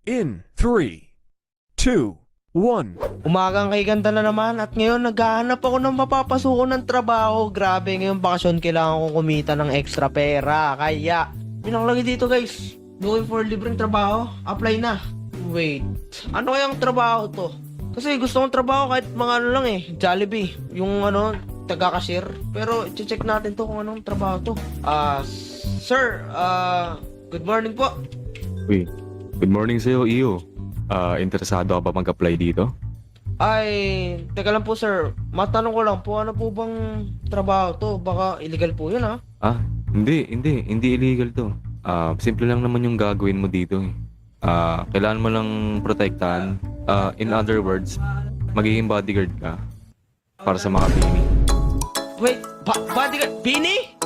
In 3, 2, 1. Umagang kay ganda na naman at ngayon naghahanap ako ng mapapasuko ng trabaho. Grabe, ngayong bakasyon kailangan ko kumita ng extra pera. Kaya, yun ang lagi dito guys. Looking for libreng trabaho? Apply na. Wait, ano kayang trabaho to? Kasi gusto kong trabaho kahit mga ano lang Jollibee. Yung ano, taga-cashier. Pero check natin to kung anong trabaho to. Sir, good morning po. Uy, good morning sa'yo, Iyo. Interesado ka ba mag-apply dito? Ay, teka lang po sir. Matanong ko lang po, ano po bang trabaho to? Baka illegal po yun ha? Hindi illegal to. Simple lang naman yung gagawin mo dito eh. Kailangan mo lang protektahan. In other words, magiging bodyguard ka para sa mga bini. Wait, bodyguard? Bini?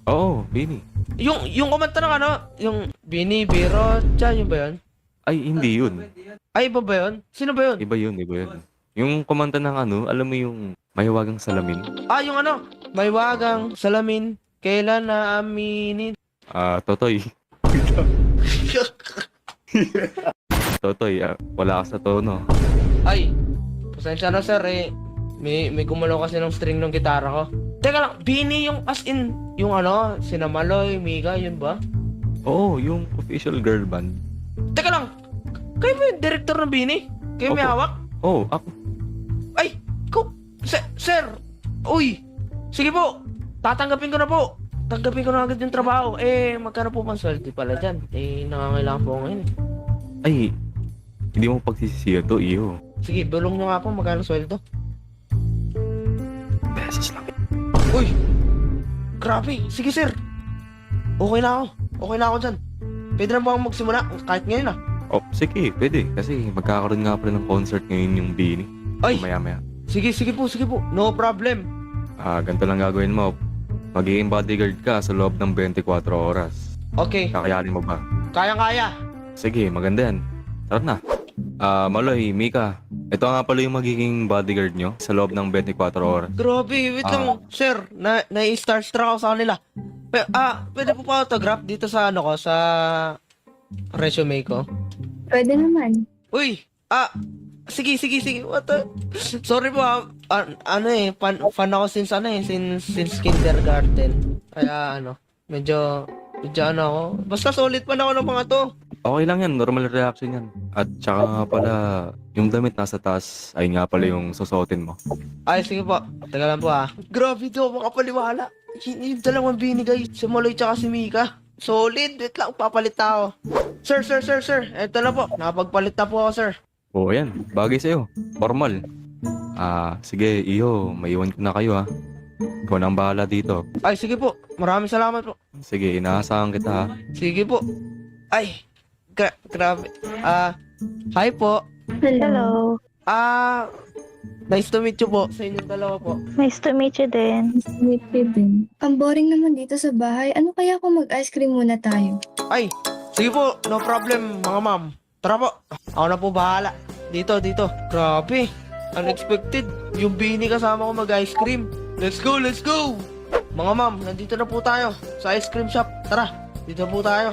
Oo, bini. Yung kumanta ng ano? Yung Bini, Biro, yun ba yun? Ay, hindi yun. Ay, iba ba yun? Sino ba yun? Iba yun. Yung kumanta ng ano, alam mo yung mahiwagang salamin? Yung ano? May wagang salamin, kailan na aminin? Totoy. Totoy, wala ka sa tono. Ay, pasensya na sir may gumalaw kasi ng string ng gitara ko. Teka lang, Bini yung as in, yung ano, Sinamaloy, Mika, yun ba? Oo, yung official girl band. Teka lang, kayo ba yung director ng Bini? Kayo may Opo. hawak? Oo, ako. Ay, sir, uy, sige po, tatanggapin ko na po. Tanggapin ko na agad yung trabaho. Magkano po bang sweldo pala dyan? Nangangailangan po ako ngayon. Ay, hindi mo pagsisisiyan to, Iyo. Sige, bulong nyo nga po, magkano sweldo? Beses lang. Uy, grabe, sige sir. Okay na ako dyan. Pwede na ba akong magsimula kahit ngayon Oh, sige, pwede. Kasi magkakaroon nga pala ng concert ngayon yung Bini. Ay, Maya-maya. sige po. No problem. Ganito lang gagawin mo. Magiging bodyguard ka sa loob ng 24 oras. Okay, Kakayanin mo ba? kayang-kaya. Sige, maganda yan. Tara na. Maloy, Mika. Ito nga pala yung magiging bodyguard nyo sa loob ng 24 oras. Grabe, wait lang, sir. Na-starstruck ako sa kanila. Pwede po pa autograph dito sa ano ko, sa resume ko? Pwede naman. Uy, sige. What the? Sorry po fan ako since kindergarten. Kaya medyo ano ako. Basta solid pa na ako ng mga to. Okay lang yan, normal reaction yan. At tsaka nga pala, yung damit nasa taas, ay nga pala yung susuotin mo. Ay, sige po. Teka lang po Grabe to, makapaliwala. Yung dalawang Bini guys, si Maloy tsaka si Mika. Solid, wait lang, papalit na ako. Sir. Eto na po, nakapagpalit na po ako, sir. Oo, yan. Bagay sa'yo. Formal. Sige, Iyo, maiwan ko na kayo ha. Ikaw na ang bahala dito. Ay, sige po. Maraming salamat po. Sige, inaasahan kita ha. Sige po. Ay, grabe. Hi po. Hello. Nice to meet you po sa inyong dalawa po. Nice to meet you din. Meet you din. Ang boring naman dito sa bahay. Ano kaya kung mag-ice cream muna tayo? Ay, sige po. No problem, mga ma'am. Tara po. Ako na po bahala. Dito. Grabe. Unexpected. Yung Bini kasama ko mag-ice cream. Let's go. Mga ma'am, nandito na po tayo sa ice cream shop. Tara, dito po tayo.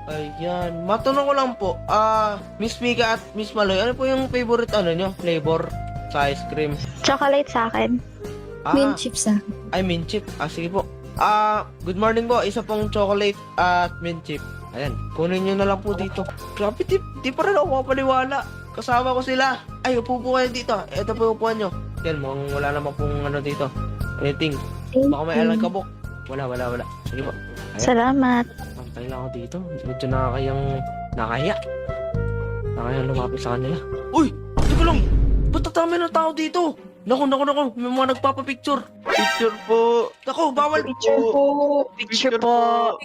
Ayan. Matanong ko lang po. Miss Mika at Miss Maloy, ano po yung favorite nyo? Flavor sa ice cream? Chocolate sa akin. Mint chips ah. Ay, mint chip. Sige po. Good morning po. Isa pong chocolate at mint chip. Ayan. Kunin nyo na lang po dito. Grabe, di pa rin ako mapaniwala. Kasama ko sila. Ay, upo po kayo dito. Ito po yung upuan nyo. Yan, mukhang wala naman pong dito. Anything. Baka may alagkabok. Wala. Sige po. Ayan. Salamat. Pantay lang ako dito. Medyo nakahiya. Nakahiyang lumapit sa kanila. Uy! Teka lang! Ba't tatami ng tao dito? Naku. May mga nagpapapicture. Picture po. Naku, bawal. Picture po.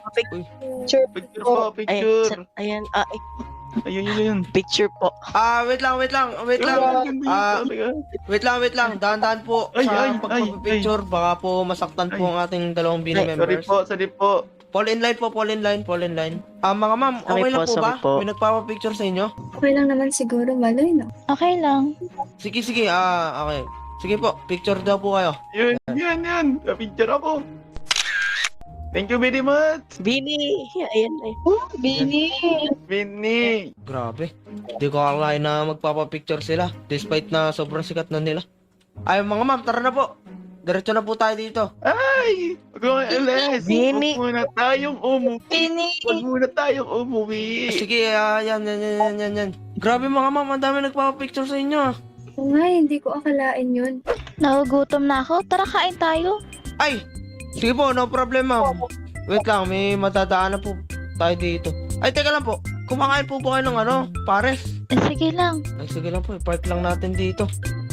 Picture. Ayan, ayun. Picture po. Wait lang. Wait lang. Dahan-dahan po sa pagpapicture. Baka po masaktan po ang ating dalawang Bini members. Sorry po. Fall in line. Mga ma'am, okay lang po ba? May nagpapapicture sa inyo? Okay lang naman siguro, Maloy, no? Okay lang. Sige. Okay. Sige po, picture daw po kayo. Yan. Picture ako. Thank you very much. Bini! Ayan, ay. Bini! Bini. Grabe. Di ko akalain na magpapapicture sila. Despite na sobrang sikat na nila. Ay, mga ma'am, tara na po. Diretso na po tayo dito. Ay! Huwag mo alas. Bini. Huwag muna tayong umuwi. Bini! Huwag muna tayong umuwi. Sige, yan. Grabe mga ma'am, ang dami nagpapapicture sa inyo. ah. Oo nga, hindi ko akalain yun. Nagugutom na ako. Tara, kain tayo. Ay! Sige po, no problem ma'am. Wait lang, may matadaanan po tayo dito. Ay, teka lang po. Kumakain po ba kayo ng pares? Sige lang. Ay, sige lang po, i-park lang natin dito.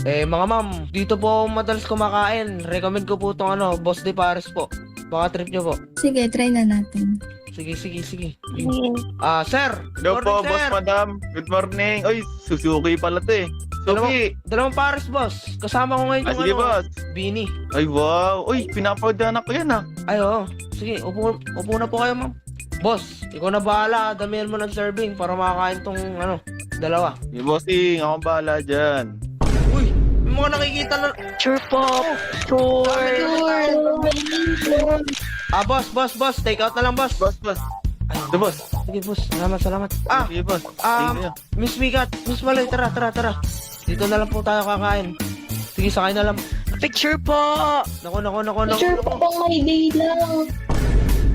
Mga ma'am, dito po ako madalas kumakain. Recommend ko po itong Boss de Pares po. Baka trip nyo po. Sige, try na natin. Sige. Sige. Sir! Hello po, Morning, boss sir! madam. Good morning. Oy, Suzuki pala to eh. Suzuki. Dalawang pares, boss. Kasama ko ngayon Ah, yung sige, boss. Bini. Ay, wow. Uy, pinapagdanak ko yan ah. Ay, oo. Sige, upo na po kayo, ma'am. Boss, ikaw na bahala. Damihan mo ng serving para makakain tong dalawa. Hey, bossing. Ako bahala dyan. Uy, may mga nakikita na... Sure po. Sure. Boss. Take out na lang, boss. Boss. Ay, Ito, boss. sige, boss. Salamat. Sige, boss. Ah, Sige, Miss Mikat, Miss Maloy, tara. Dito na lang po tayo kakain. Sige, sakay na lang. Picture po. Naku. Sure po bang may bilang?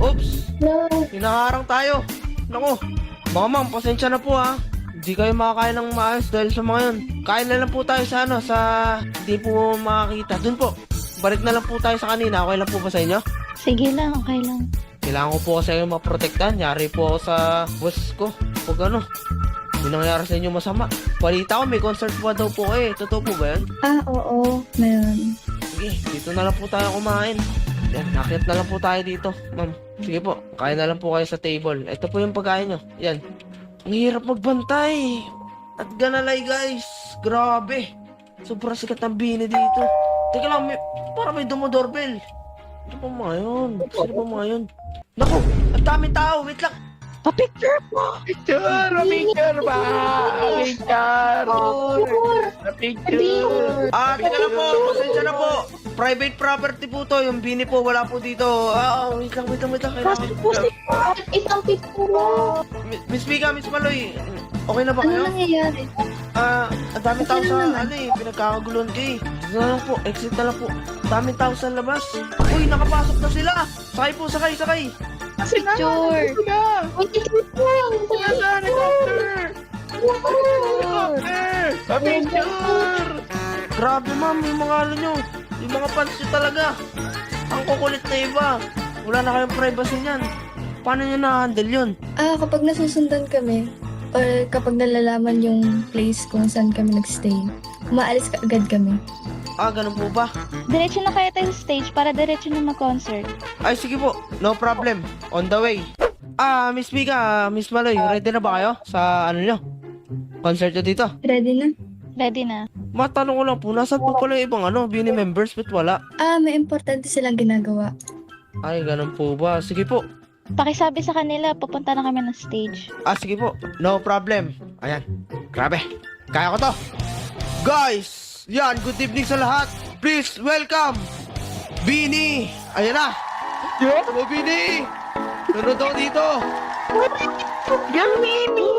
Oops, No. hinaharang tayo. Naku, mga ma'am, pasensya na po ha. Hindi kayo makakain ng maayos dahil sa mga yun. Kain na lang po tayo sa sa hindi po makakita. Dun po, balik na lang po tayo sa kanina. Okay lang po ba sa inyo? Sige lang, okay lang. Kailangan ko po kasi kayo maprotektahan. Yari po ako sa boss ko. Pag may nangyari sa inyo masama. Balita ko, may concert pa daw po kayo. Totoo po ba yan? Oo, meron. Sige, dito na lang po tayo kumain. Yan, nakit na lang po tayo dito, ma'am. Sige po, kain na lang po kayo sa table. Ito po yung pagkain nyo. Yan. Ang hirap magbantay. At ganalay, guys. Grabe. Sobrang sikat ng bini dito. Teka lang, parang may dumodoorbell. Ano pa mga yun? Sino pa mga yun? Naku, ang daming tao. Wait lang. Pa-picture po. Picture ba? Picture. Teka lang po. Pasensya na po. Private property po to. Yung bini po, wala po dito. Wait lang. Kailangan. Isang picture mo. Miss Mika, Miss Maloy. Okay na ba Ano kayo? nangyayari? Ang daming tao sa pinagkakaguluhan kayo. Dito na lang po, exit na lang po. Daming tao sa labas. Uy, nakapasok na sila. Sakay po, sakay. Picture. Picture. Grabe ma'am, yung mga nyo. Yung mga pants nyo talaga. Ang kukulit na iba. Wala na kayong privacy niyan. Paano nyo na-handle yun? Kapag nasusundan kami, or kapag nalalaman yung place kung saan kami nagstay, umaalis agad kami. Ganun po ba? Diretso na kayo tayo sa stage para diretso na mag-concert. Ay, sige po. No problem. On the way. Miss Mika, Miss Maloy, ready na ba kayo sa nyo? Concert nyo dito? Ready na? Ready na. Matanong ko lang po, nasaan po pala yung ibang Bini members? Ba't wala? May importante silang ginagawa. Ay, ganun po ba? Sige po. Pakisabi sa kanila, pupunta na kami ng stage. Sige po. No problem. Ayan. Grabe. Kaya ko to. Guys! Yan, good evening sa lahat. Please, welcome! Bini! Ayan na! Hello, Bini! Nanood ako dito! Yung Bini.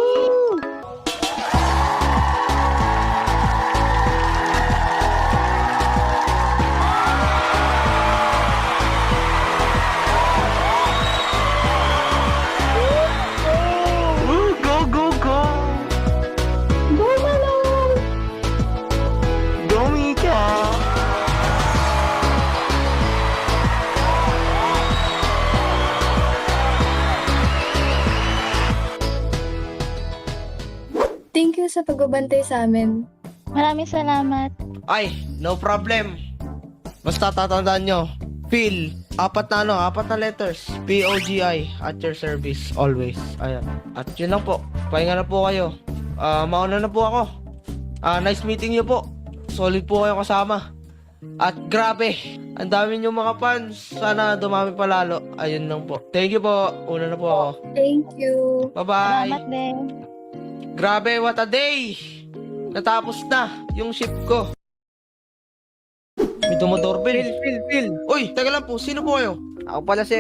Thank you sa pagbabantay sa amin. Maraming salamat. Ay, no problem. Basta tatandaan nyo. Phil, apat na letters. P-O-G-I, at your service, always. Ayan. At yun lang po. Pahinga na po kayo. Mauna na po ako. Nice meeting you po. Solid po kayo kasama. At grabe, ang dami nyo mga fans. Sana dumami pa lalo. Ayun lang po. Thank you po. Una na po ako. Thank you. Bye-bye. Salamat din. Grabe, what a day! Natapos na yung shift ko. May dumodoorbell. Phil. Uy, teka lang po. Sino po kayo? Ako pala si